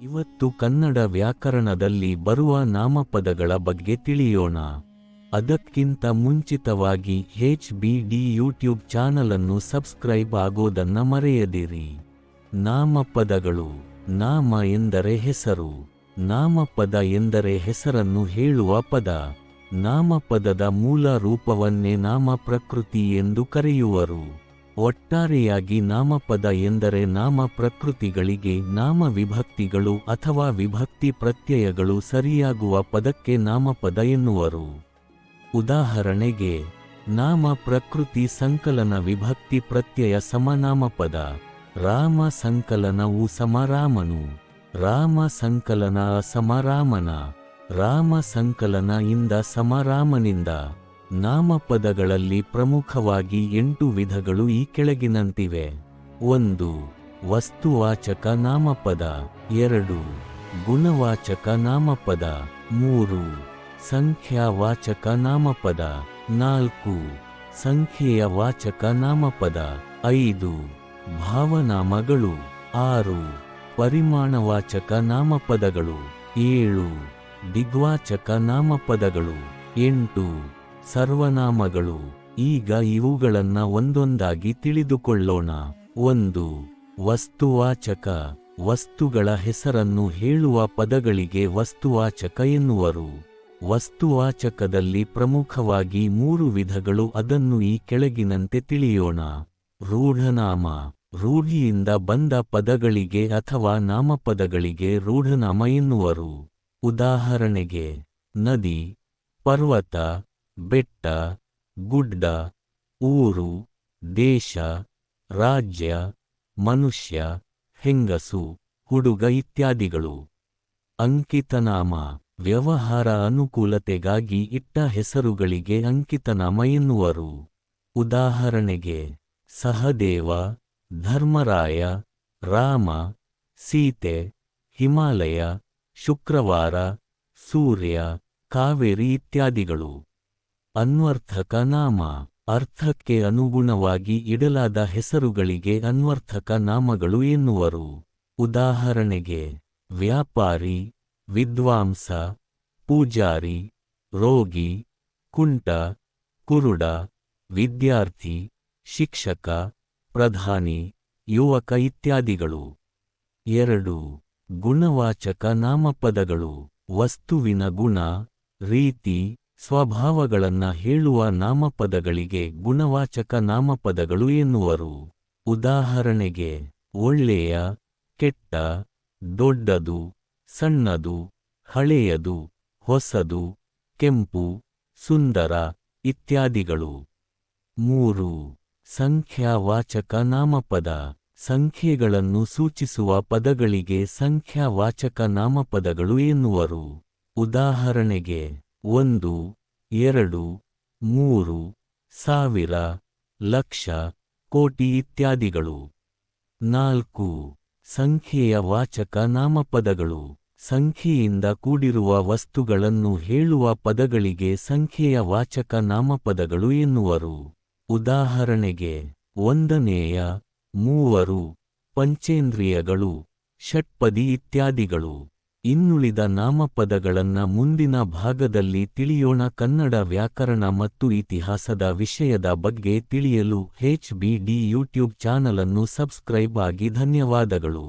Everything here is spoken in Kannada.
ಇವತ್ತು ಕನ್ನಡ ವ್ಯಾಕರಣದಲ್ಲಿ ಬರುವ ನಾಮಪದಗಳ ಬಗ್ಗೆ ತಿಳಿಯೋಣ. ಅದಕ್ಕಿಂತ ಮುಂಚಿತವಾಗಿ HBD ಯೂಟ್ಯೂಬ್ ಚಾನಲನ್ನು ಸಬ್ಸ್ಕ್ರೈಬ್ ಆಗೋದನ್ನ ಮರೆಯದಿರಿ. ನಾಮಪದಗಳು. ನಾಮ ಎಂದರೆ ಹೆಸರು. ನಾಮಪದ ಎಂದರೆ ಹೆಸರನ್ನು ಹೇಳುವ ಪದ. ನಾಮಪದದ ಮೂಲ ರೂಪವನ್ನೇ ನಾಮ ಪ್ರಕೃತಿ ಎಂದು ಕರೆಯುವರು. ಒಟ್ಟಾರೆಯಾಗಿ ನಾಮಪದ ಎಂದರೆ ನಾಮ ಪ್ರಕೃತಿಗಳಿಗೆ ನಾಮ ವಿಭಕ್ತಿಗಳು ಅಥವಾ ವಿಭಕ್ತಿ ಪ್ರತ್ಯಯಗಳು ಸರಿಯಾಗುವ ಪದಕ್ಕೆ ನಾಮಪದ ಎನ್ನುವರು. ಉದಾಹರಣೆಗೆ, ನಾಮ ಪ್ರಕೃತಿ ಸಂಕಲನ ವಿಭಕ್ತಿ ಪ್ರತ್ಯಯ ಸಮನಾಮಪದ. ರಾಮ ಸಂಕಲನವು ಸಮರಾಮನು. ರಾಮ ಸಂಕಲನ ಸಮರಾಮನ. ರಾಮ ಸಂಕಲನ ಇಂದ ಸಮರಾಮನಿಂದ. ನಾಮಪದಗಳಲ್ಲಿ ಪ್ರಮುಖವಾಗಿ 8 ವಿಧಗಳು ಈ ಕೆಳಗಿನಂತಿವೆ. 1. ವಸ್ತುವಾಚಕ ನಾಮಪದ. 2. ಗುಣವಾಚಕ ನಾಮಪದ. 3. ಸಂಖ್ಯಾವಾಚಕ ನಾಮಪದ. 4. ಸಂಖ್ಯೆಯ ವಾಚಕ ನಾಮಪದ. 5. ಭಾವನಾಮಗಳು. 6. ಪರಿಮಾಣವಾಚಕ ನಾಮಪದಗಳು. 7. ದಿಗ್ವಾಚಕ ನಾಮಪದಗಳು. 8. ಸರ್ವನಾಮಗಳು. ಈಗ ಇವುಗಳನ್ನ ಒಂದೊಂದಾಗಿ ತಿಳಿದುಕೊಳ್ಳೋಣ. 1. ವಸ್ತುವಾಚಕ. ವಸ್ತುಗಳ ಹೆಸರನ್ನು ಹೇಳುವ ಪದಗಳಿಗೆ ವಸ್ತುವಾಚಕ ಎನ್ನುವರು. ವಸ್ತುವಾಚಕದಲ್ಲಿ ಪ್ರಮುಖವಾಗಿ 3 ವಿಧಗಳು. ಅದನ್ನು ಈ ಕೆಳಗಿನಂತೆ ತಿಳಿಯೋಣ. ರೂಢನಾಮ. ರೂಢಿಯಿಂದ ಬಂದ ಪದಗಳಿಗೆ ಅಥವಾ ನಾಮಪದಗಳಿಗೆ ರೂಢನಾಮ ಎನ್ನುವರು. ಉದಾಹರಣೆಗೆ, ನದಿ, ಪರ್ವತ, ಬೆಟ್ಟ, ಗುಡ್ಡ, ಊರು, ದೇಶ, ರಾಜ್ಯ, ಮನುಷ್ಯ, ಹೆಂಗಸು, ಹುಡುಗ ಇತ್ಯಾದಿಗಳು. ಅಂಕಿತನಾಮ. ವ್ಯವಹಾರ ಅನುಕೂಲತೆಗಾಗಿ ಇಟ್ಟ ಹೆಸರುಗಳಿಗೆ ಅಂಕಿತನಾಮ ಎನ್ನುವರು. ಉದಾಹರಣೆಗೆ, ಸಹದೇವ, ಧರ್ಮರಾಯ, ರಾಮ, ಸೀತೆ, ಹಿಮಾಲಯ, ಶುಕ್ರವಾರ, ಸೂರ್ಯ, ಕಾವೇರಿ ಇತ್ಯಾದಿಗಳು. ಅನ್ವರ್ಥಕ ನಾಮ. ಅರ್ಥಕ್ಕೆ ಅನುಗುಣವಾಗಿ ಇಡಲಾದ ಹೆಸರುಗಳಿಗೆ ಅನ್ವರ್ಥಕ ನಾಮಗಳು ಎನ್ನುವರು. ಉದಾಹರಣೆಗೆ, ವ್ಯಾಪಾರಿ, ವಿದ್ವಾಂಸ, ಪೂಜಾರಿ, ರೋಗಿ, ಕುಂಟ, ಕುರುಡ, ವಿದ್ಯಾರ್ಥಿ, ಶಿಕ್ಷಕ, ಪ್ರಧಾನಿ, ಯುವಕ ಇತ್ಯಾದಿಗಳು. 2. ಗುಣವಾಚಕ ನಾಮಪದಗಳು. ವಸ್ತುವಿನ ಗುಣ, ರೀತಿ, ಸ್ವಭಾವಗಳನ್ನ ಹೇಳುವ ನಾಮಪದಗಳಿಗೆ ಗುಣವಾಚಕ ನಾಮಪದಗಳು ಎನ್ನುವರು. ಉದಾಹರಣೆಗೆ, ಒಳ್ಳೆಯ, ಕೆಟ್ಟ, ದೊಡ್ಡದು, ಸಣ್ಣದು, ಹಳೆಯದು, ಹೊಸದು, ಕೆಂಪು, ಸುಂದರ ಇತ್ಯಾದಿಗಳು. 3. ಸಂಖ್ಯಾವಾಚಕ ನಾಮಪದ. ಸಂಖ್ಯೆಗಳನ್ನು ಸೂಚಿಸುವ ಪದಗಳಿಗೆ ಸಂಖ್ಯಾವಾಚಕ ನಾಮಪದಗಳು ಎನ್ನುವರು. ಉದಾಹರಣೆಗೆ, 1, 2, 3, 1000, ಲಕ್ಷ, ಕೋಟಿ ಇತ್ಯಾದಿಗಳು. 4. ಸಂಖ್ಯೆಯ ವಾಚಕ ನಾಮಪದಗಳು. ಸಂಖ್ಯೆಯಿಂದ ಕೂಡಿರುವ ವಸ್ತುಗಳನ್ನು ಹೇಳುವ ಪದಗಳಿಗೆ ಸಂಖ್ಯೆಯ ವಾಚಕ ನಾಮಪದಗಳು ಎನ್ನುವರು. ಉದಾಹರಣೆಗೆ, ಒಂದನೇಯ, ಮೂವರು, ಪಂಚೇಂದ್ರಿಯಗಳು, ಷಟ್ಪದಿ ಇತ್ಯಾದಿಗಳು. ಇನ್ನುಳಿದ ನಾಮಪದಗಳನ್ನ ಮುಂದಿನ ಭಾಗದಲ್ಲಿ ತಿಳಿಯೋಣ. ಕನ್ನಡ ವ್ಯಾಕರಣ ಮತ್ತು ಇತಿಹಾಸದ ವಿಷಯದ ಬಗ್ಗೆ ತಿಳಿಯಲು HBD ಯೂಟ್ಯೂಬ್ ಚಾನಲನ್ನು ಸಬ್ಸ್ಕ್ರೈಬ್ ಆಗಿ. ಧನ್ಯವಾದಗಳು.